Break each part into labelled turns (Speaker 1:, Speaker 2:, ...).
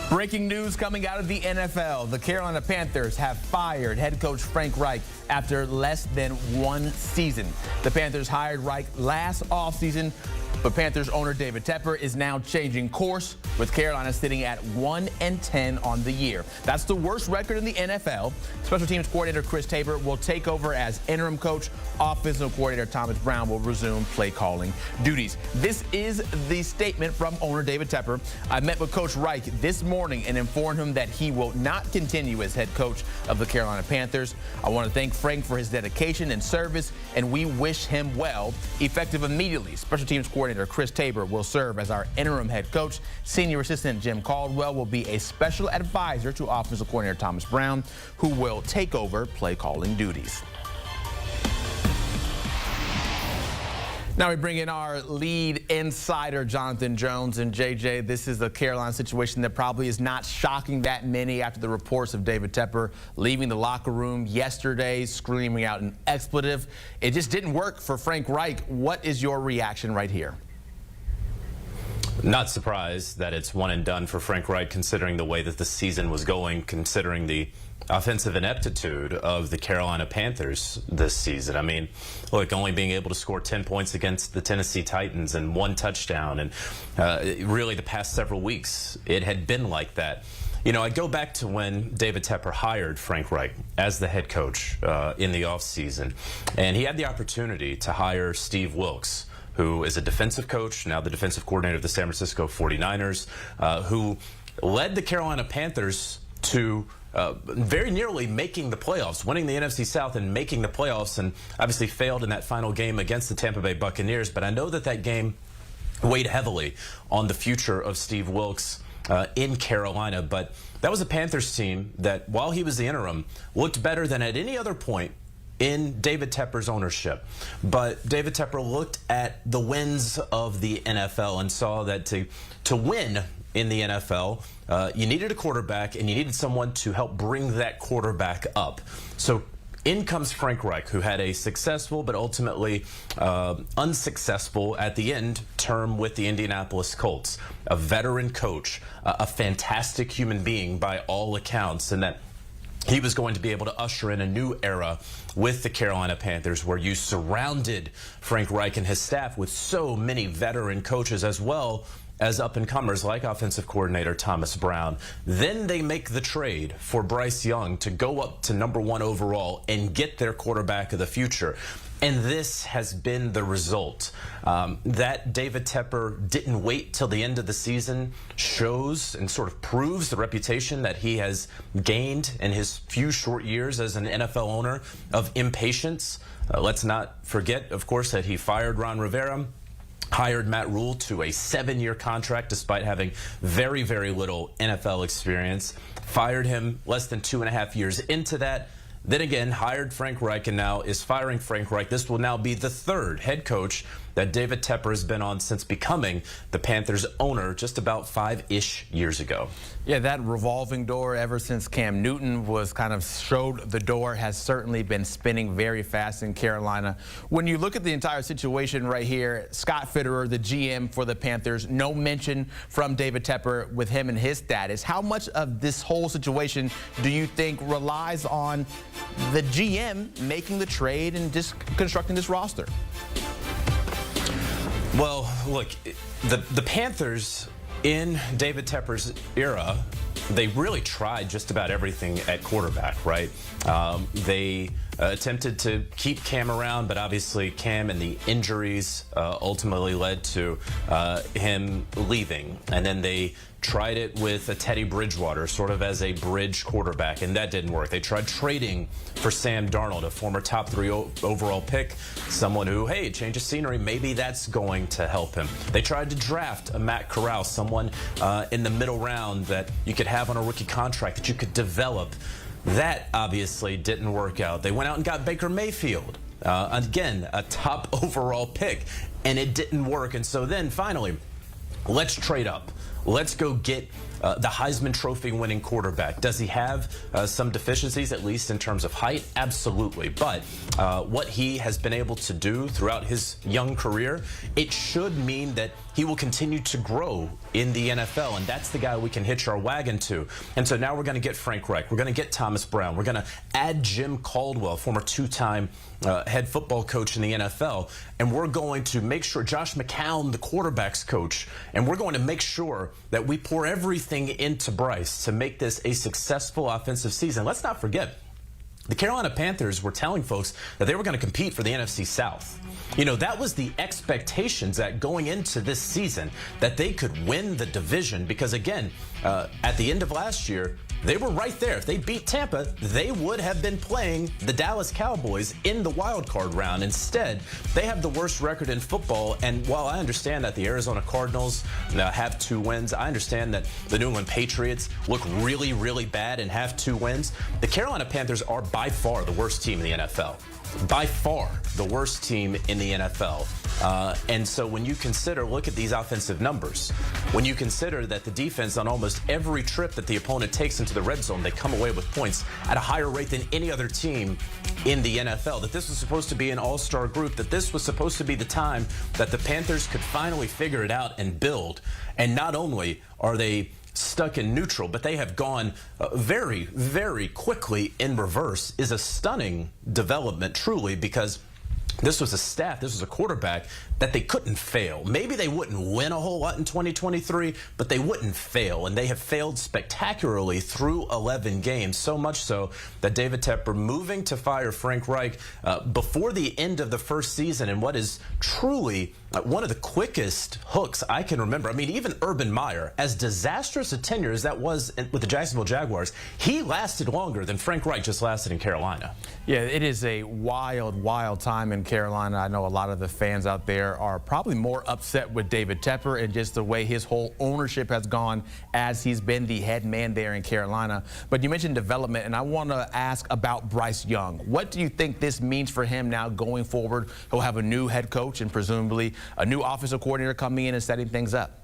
Speaker 1: Breaking news coming out of the NFL. The Carolina Panthers have fired head coach Frank Reich after less than 1 season. The Panthers hired Reich last offseason, but Panthers owner David Tepper is now changing course, with Carolina sitting at 1-10 on the year. That's the worst record in the NFL. Special teams coordinator Chris Tabor will take over as interim coach. Offensive coordinator Thomas Brown will resume play calling duties. This is the statement from owner David Tepper. I met with Coach Reich this morning and informed him that he will not continue as head coach of the Carolina Panthers. I want to thank Frank for his dedication and service, and we wish him well. Effective immediately, special teams coordinator Chris Tabor will serve as our interim head coach. Senior assistant Jim Caldwell will be a special advisor to offensive coordinator Thomas Brown, who will take over play calling duties. Now we bring in our lead insider, Jonathan Jones. And JJ, this is a Carolina situation that probably is not shocking that many after the reports of David Tepper leaving the locker room yesterday, screaming out an expletive. It just didn't work for Frank Reich. What is your reaction right here?
Speaker 2: Not surprised that it's one and done for Frank Reich, considering the way that the season was going, considering the offensive ineptitude of the Carolina Panthers this season. I mean, look, only being able to score 10 points against the Tennessee Titans and 1 touchdown, and really the past several weeks it had been like that. You know, I go back to when David Tepper hired Frank Reich as the head coach in the offseason, and he had the opportunity to hire Steve Wilks, who is a defensive coach, now the defensive coordinator of the San Francisco 49ers, who led the Carolina Panthers to very nearly making the playoffs, winning the NFC South and making the playoffs, and obviously failed in that final game against the Tampa Bay Buccaneers. But I know that that game weighed heavily on the future of Steve Wilks in Carolina. But that was a Panthers team that, while he was the interim, looked better than at any other point in David Tepper's ownership. But David Tepper looked at the wins of the NFL and saw that to win in the NFL, you needed a quarterback, and you needed someone to help bring that quarterback up. So in comes Frank Reich, who had a successful but ultimately unsuccessful at the end term with the Indianapolis Colts. A veteran coach, a fantastic human being by all accounts, and that he was going to be able to usher in a new era with the Carolina Panthers, where you surrounded Frank Reich and his staff with so many veteran coaches, as well as up-and-comers like offensive coordinator Thomas Brown. Then they make the trade for Bryce Young to go up to #1 overall and get their quarterback of the future. And this has been the result. That David Tepper didn't wait till the end of the season shows and sort of proves the reputation that he has gained in his few short years as an NFL owner of impatience. Let's not forget, of course, that he fired Ron Rivera, hired Matt Rule to a 7-year contract despite having very, very little NFL experience, fired him less than 2.5 years into that, then again hired Frank Reich, and now is firing Frank Reich. This will now be the 3rd head coach that David Tepper has been on since becoming the Panthers owner just about 5-ish years ago.
Speaker 1: Yeah, that revolving door ever since Cam Newton was kind of showed the door has certainly been spinning very fast in Carolina. When you look at the entire situation right here, Scott Fitterer, the GM for the Panthers, no mention from David Tepper with him and his status. How much of this whole situation do you think relies on the GM making the trade and just constructing this roster?
Speaker 2: Well, look, the Panthers in David Tepper's era, they really tried just about everything at quarterback, right? They attempted to keep Cam around, but obviously Cam and the injuries ultimately led to him leaving. And then they tried it with a Teddy Bridgewater, sort of as a bridge quarterback, and that didn't work. They tried trading for Sam Darnold, a former top 3 overall pick, someone who, hey, change of scenery, maybe that's going to help him. They tried to draft a Matt Corral, someone in the middle round that you could have on a rookie contract that you could develop. That obviously didn't work out. They went out and got Baker Mayfield, again, a top overall pick, and it didn't work. And so then finally, let's trade up. let's go get the Heisman Trophy winning quarterback. Does he have some deficiencies, at least in terms of height? Absolutely. But what he has been able to do throughout his young career, it should mean that he will continue to grow in the NFL, and that's the guy we can hitch our wagon to. And so now we're going to get Frank Reich. We're going to get Thomas Brown. We're going to add Jim Caldwell, former two-time head football coach in the NFL, and we're going to make sure Josh McCown, the quarterback's coach, and we're going to make sure that we pour everything into Bryce to make this a successful offensive season. Let's not forget, the Carolina Panthers were telling folks that they were going to compete for the NFC South. You know, that was the expectations that going into this season, that they could win the division, because again, at the end of last year, they were right there. If they beat Tampa, they would have been playing the Dallas Cowboys in the wild card round. Instead, they have the worst record in football. And while I understand that the Arizona Cardinals have 2 wins, I understand that the New England Patriots look really, really bad and have 2 wins. The Carolina Panthers are by far the worst team in the NFL. By far the worst team in the NFL. And so when you consider, look at these offensive numbers, when you consider that the defense on almost every trip that the opponent takes into the red zone, they come away with points at a higher rate than any other team in the NFL, that this was supposed to be an all-star group, that this was supposed to be the time that the Panthers could finally figure it out and build. And not only are they stuck in neutral, but they have gone very, very quickly in reverse, is a stunning development, truly, because this was a staff, this was a quarterback that they couldn't fail. Maybe they wouldn't win a whole lot in 2023, but they wouldn't fail. And they have failed spectacularly through 11 games, so much so that David Tepper moving to fire Frank Reich before the end of the first season in what is truly one of the quickest hooks I can remember. I mean, even Urban Meyer, as disastrous a tenure as that was with the Jacksonville Jaguars, he lasted longer than Frank Reich just lasted in Carolina.
Speaker 1: Yeah, it is a wild, wild time in Carolina. I know a lot of the fans out there are probably more upset with David Tepper and just the way his whole ownership has gone as he's been the head man there in Carolina. But you mentioned development, and I want to ask about Bryce Young. What do you think this means for him now going forward? He'll have a new head coach and presumably a new offensive coordinator coming in and setting things up.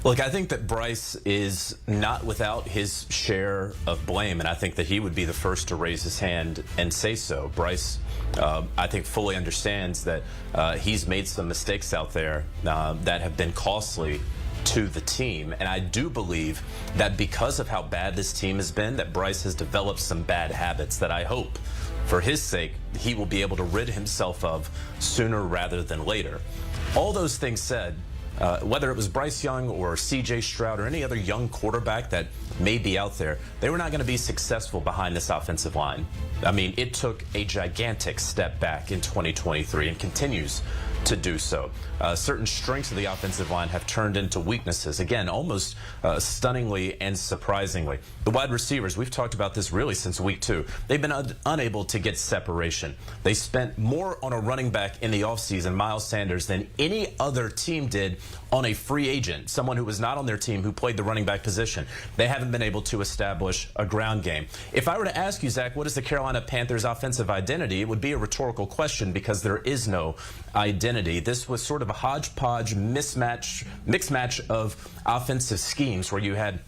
Speaker 2: Look, I think that Bryce is not without his share of blame, and I think that he would be the first to raise his hand and say so. Bryce, I think, fully understands that he's made some mistakes out there that have been costly to the team, and I do believe that because of how bad this team has been, that Bryce has developed some bad habits that I hope, for his sake, he will be able to rid himself of sooner rather than later. All those things said, whether it was Bryce Young or C.J. Stroud or any other young quarterback that may be out there, they were not going to be successful behind this offensive line. I mean, it took a gigantic step back in 2023 and continues to do so. Certain strengths of the offensive line have turned into weaknesses, again, almost stunningly and surprisingly. The wide receivers, we've talked about this really since week 2. They've been unable to get separation. They spent more on a running back in the offseason, Miles Sanders, than any other team did on a free agent, someone who was not on their team who played the running back position. They haven't been able to establish a ground game. If I were to ask you, Zach, what is the Carolina Panthers' offensive identity, it would be a rhetorical question because there is no identity. This was sort of a hodgepodge mixed match of offensive schemes where you had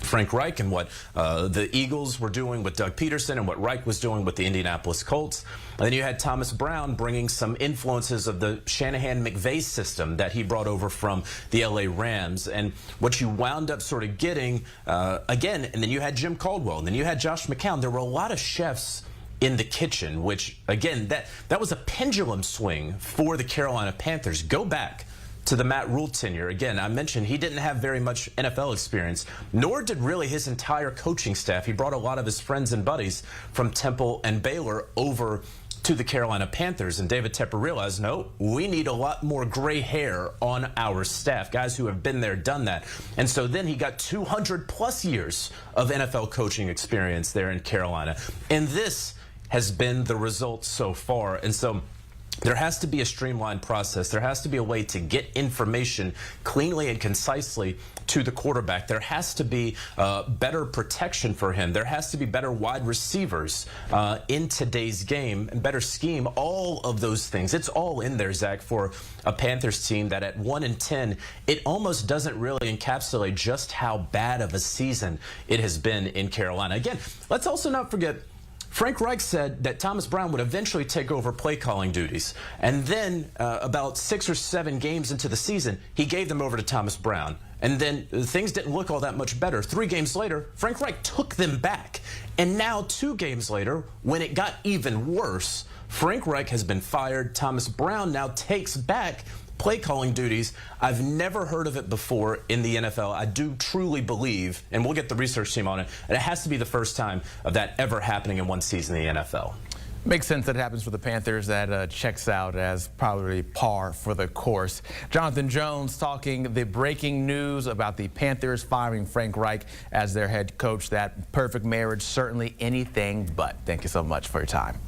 Speaker 2: Frank Reich and what the Eagles were doing with Doug Peterson and what Reich was doing with the Indianapolis Colts. And then you had Thomas Brown bringing some influences of the Shanahan-McVay system that he brought over from the LA Rams. And what you wound up sort of getting, again, and then you had Jim Caldwell, and then you had Josh McCown. There were a lot of chefs in the kitchen, which, again, that was a pendulum swing for the Carolina Panthers. Go back to the Matt Rule tenure. Again, I mentioned he didn't have very much NFL experience, nor did really his entire coaching staff. He brought a lot of his friends and buddies from Temple and Baylor over to the Carolina Panthers, and David Tepper realized, no, we need a lot more gray hair on our staff, guys who have been there, done that. And so then he got 200+ years of NFL coaching experience there in Carolina. And this has been the result so far. And so there has to be a streamlined process. There has to be a way to get information cleanly and concisely to the quarterback. There has to be better protection for him. There has to be better wide receivers in today's game and better scheme. All of those things. It's all in there, Zach, for a Panthers team that at 1-10, it almost doesn't really encapsulate just how bad of a season it has been in Carolina. Again, let's also not forget, Frank Reich said that Thomas Brown would eventually take over play calling duties. And then about 6 or 7 games into the season, he gave them over to Thomas Brown. And then things didn't look all that much better. 3 games later, Frank Reich took them back. And now 2 games later, when it got even worse, Frank Reich has been fired. Thomas Brown now takes back play calling duties. I've never heard of it before in the NFL. I do truly believe, and we'll get the research team on it, and it has to be the first time of that ever happening in one season in the NFL.
Speaker 1: Makes sense that it happens for the Panthers. That checks out as probably par for the course. Jonathan Jones talking the breaking news about the Panthers firing Frank Reich as their head coach. That perfect marriage, certainly anything but. Thank you so much for your time.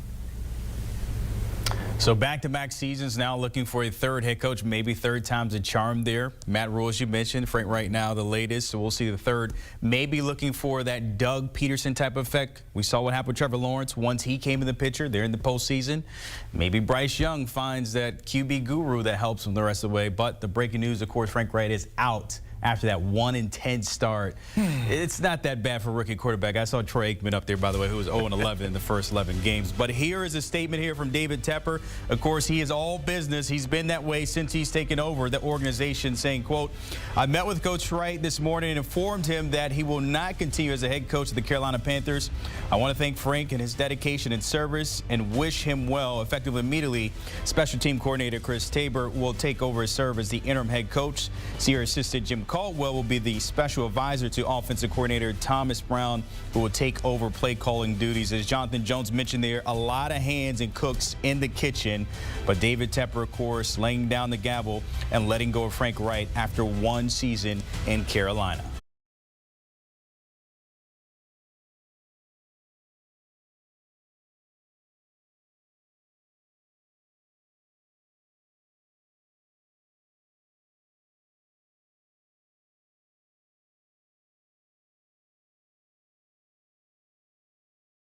Speaker 3: So back-to-back seasons now, looking for a third head coach, maybe third time's a charm there. Matt Rule, as you mentioned, Frank right now the latest, so we'll see the third. Maybe looking for that Doug Peterson type of effect. We saw what happened with Trevor Lawrence once he came in the picture. They're in the postseason. Maybe Bryce Young finds that QB guru that helps him the rest of the way. But the breaking news, of course, Frank Reich is out after that 1-10 start. It's not that bad for a rookie quarterback. I saw Troy Aikman up there, by the way, who was 0-11 in the first 11 games. But here is a statement here from David Tepper. Of course, he is all business. He's been that way since he's taken over the organization, saying, quote, I met with Coach Wright this morning and informed him that he will not continue as a head coach of the Carolina Panthers. I want to thank Frank and his dedication and service and wish him well. Effective immediately, special team coordinator Chris Tabor will take over his serve as the interim head coach. Senior assistant Jim Caldwell will be the special advisor to offensive coordinator Thomas Brown, who will take over play calling duties. As Jonathan Jones mentioned there, a lot of hands and cooks in the kitchen, but David Tepper, of course, laying down the gavel and letting go of Frank Reich after 1 season in Carolina.